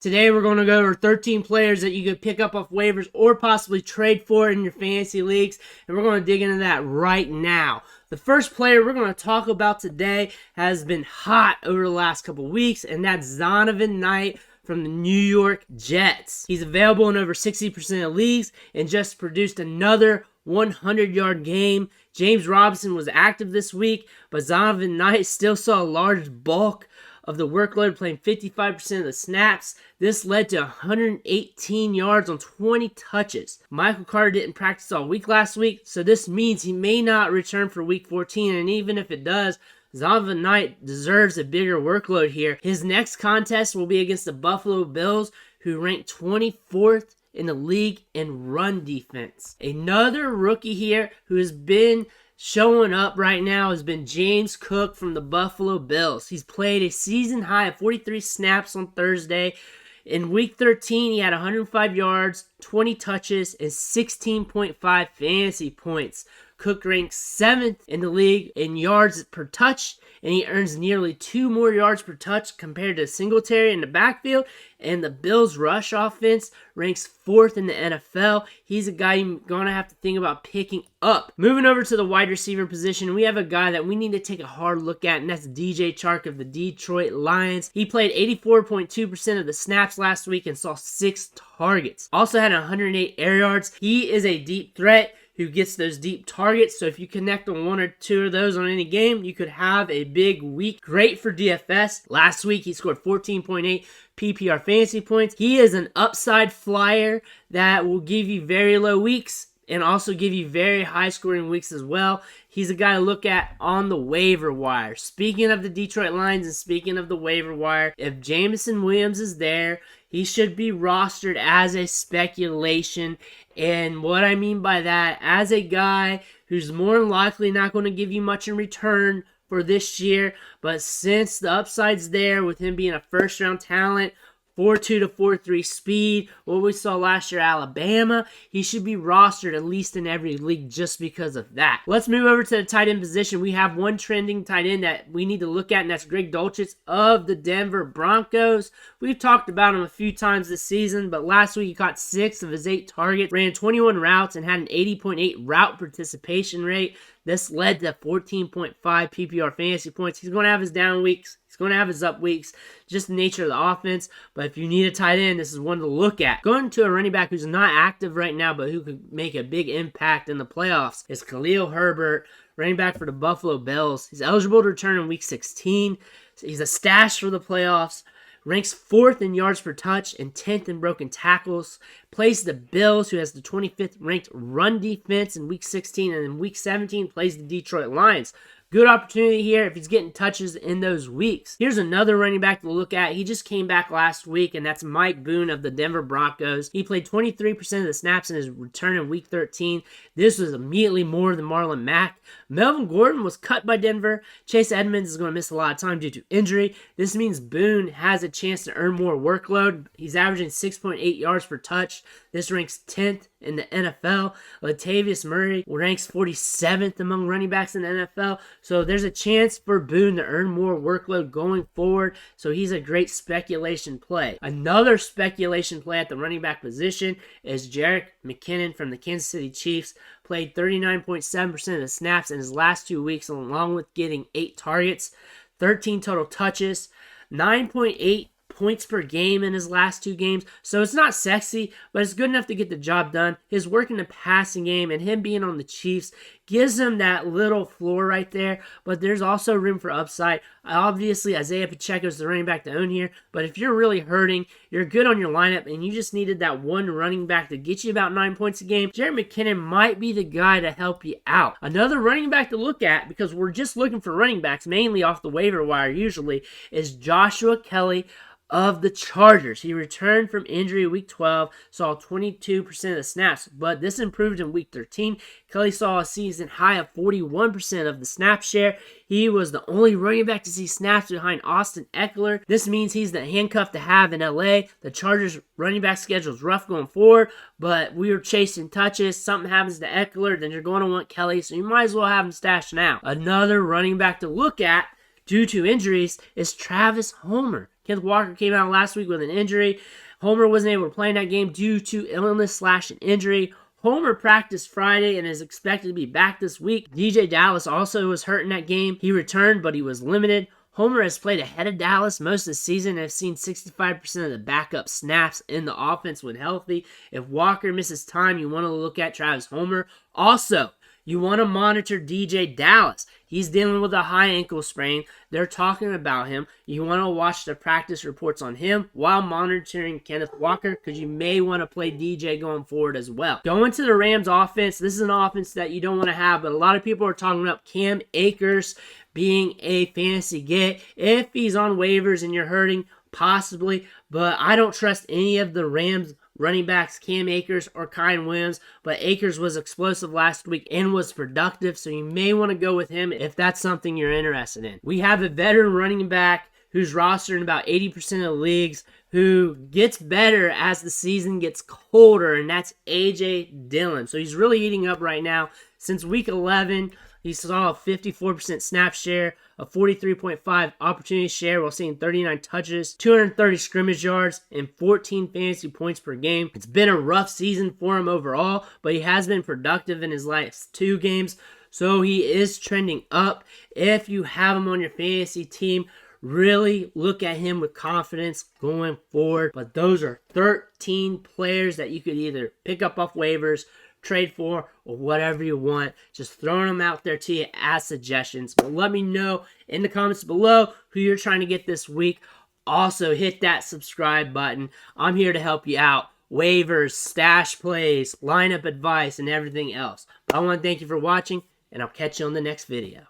Today we're going to go over 13 players that you could pick up off waivers or possibly trade for in your fantasy leagues, and we're going to dig into that right now. The first player we're going to talk about today has been hot over the last couple weeks, and that's Zonovan Knight from the New York Jets. He's available in over 60% of leagues and just produced another 100-yard game. James Robinson was active this week, but Zonovan Knight still saw a large bulk of the workload, playing 55% of the snaps. This led to 118 yards on 20 touches. Michael Carter didn't practice all week last week, so this means he may not return for week 14, and even if it does, Zonovan Knight deserves a bigger workload here. His next contest will be against the Buffalo Bills, who ranked 24th in the league in run defense. Another rookie here who has been showing up right now has been James Cook from the Buffalo Bills. He's played a season high of 43 snaps on Thursday. In week 13, he had 105 yards, 20 touches, and 16.5 fantasy points. Cook ranks 7th in the league in yards per touch, and he earns nearly 2 more yards per touch compared to Singletary in the backfield. And the Bills' rush offense ranks 4th in the NFL. He's a guy you're going to have to think about picking up. Moving over to the wide receiver position, we have a guy that we need to take a hard look at, and that's DJ Chark of the Detroit Lions. He played 84.2% of the snaps last week and saw 6 targets. Also had 108 air yards. He is a deep threat who gets those deep targets. So if you connect on 1 or 2 of those on any game, you could have a big week. Great for DFS. Last week, he scored 14.8 PPR fantasy points. He is an upside flyer that will give you very low weeks and also give you very high scoring weeks as well. He's a guy to look at on the waiver wire. Speaking of the Detroit Lions and speaking of the waiver wire, if Jameson Williams is there, he should be rostered as a speculation. And what I mean by that, as a guy who's more than likely not going to give you much in return for this year, but since the upside's there with him being a first-round talent, 4.2 to 4.3 speed, what we saw last year at Alabama, he should be rostered at least in every league just because of that. Let's move over to the tight end position. We have one trending tight end that we need to look at, and that's Greg Dulcich of the Denver Broncos. We've talked about him a few times this season, but last week he caught 6 of his 8 targets, ran 21 routes, and had an 80.8 route participation rate. This led to 14.5 PPR fantasy points. He's going to have his down weeks. He's going to have his up weeks. Just the nature of the offense. But if you need a tight end, this is one to look at. Going to a running back who's not active right now, but who could make a big impact in the playoffs is Khalil Herbert, running back for the Buffalo Bills. He's eligible to return in week 16. He's a stash for the playoffs. Ranks 4th in yards per touch and 10th in broken tackles. Plays the Bills, who has the 25th ranked run defense in week 16. And in week 17, plays the Detroit Lions. Good opportunity here if he's getting touches in those weeks. Here's another running back to look at. He just came back last week, and that's Mike Boone of the Denver Broncos. He played 23% of the snaps in his return in week 13. This was immediately more than Marlon Mack. Melvin Gordon was cut by Denver. Chase Edmonds is going to miss a lot of time due to injury. This means Boone has a chance to earn more workload. He's averaging 6.8 yards per touch. This ranks 10th in the NFL. Latavius Murray ranks 47th among running backs in the NFL. So there's a chance for Boone to earn more workload going forward. So he's a great speculation play. Another speculation play at the running back position is Jerick McKinnon from the Kansas City Chiefs. Played 39.7% of the snaps in his last 2 weeks, along with getting 8 targets, 13 total touches, 9.8 points per game in his last 2 games. So it's not sexy, but it's good enough to get the job done. His work in the passing game and him being on the Chiefs gives him that little floor right there, but there's also room for upside. Obviously, Isaiah Pacheco is the running back to own here, but if you're really hurting, you're good on your lineup, and you just needed that one running back to get you about 9 points a game, Jerick McKinnon might be the guy to help you out. Another running back to look at, because we're just looking for running backs, mainly off the waiver wire usually, is Joshua Kelly of the Chargers. He returned from injury week 12, saw 22% of the snaps, but this improved in week 13. Kelly saw a season high of 41% of the snap share. He was the only running back to see snaps behind Austin Eckler. This means he's the handcuff to have in LA. The Chargers running back schedule is rough going forward, but we were chasing touches. Something happens to Eckler, then you're going to want Kelly, so you might as well have him stashed now. Another running back to look at due to injuries is Travis Homer. Kenneth Walker came out last week with an injury. Homer wasn't able to play in that game due to illness / an injury. Homer practiced Friday and is expected to be back this week. DJ Dallas also was hurt in that game. He returned, but he was limited. Homer has played ahead of Dallas most of the season and has seen 65% of the backup snaps in the offense when healthy. If Walker misses time, you want to look at Travis Homer. Also, you want to monitor DJ Dallas. He's dealing with a high ankle sprain. They're talking about him. You want to watch the practice reports on him while monitoring Kenneth Walker because you may want to play DJ going forward as well. Going to the Rams offense, this is an offense that you don't want to have, but a lot of people are talking about Cam Akers being a fantasy get. If he's on waivers and you're hurting, possibly, but I don't trust any of the Rams running backs, Cam Akers or Kyren Williams, but Akers was explosive last week and was productive, so you may want to go with him if that's something you're interested in. We have a veteran running back who's rostered in about 80% of leagues, who gets better as the season gets colder, and that's A.J. Dillon. So he's really eating up right now. Since week 11, he saw a 54% snap share, a 43.5 opportunity share while seeing 39 touches, 230 scrimmage yards, and 14 fantasy points per game. It's been a rough season for him overall, but he has been productive in his last 2 games, so he is trending up. If you have him on your fantasy team, really look at him with confidence going forward. But those are 13 players that you could either pick up off waivers, trade for, or whatever you want. Just throwing them out there to you as suggestions. But let me know in the comments below who you're trying to get this week. Also, hit that subscribe button. I'm here to help you out. Waivers, stash plays, lineup advice, and everything else. But I want to thank you for watching, and I'll catch you on the next video.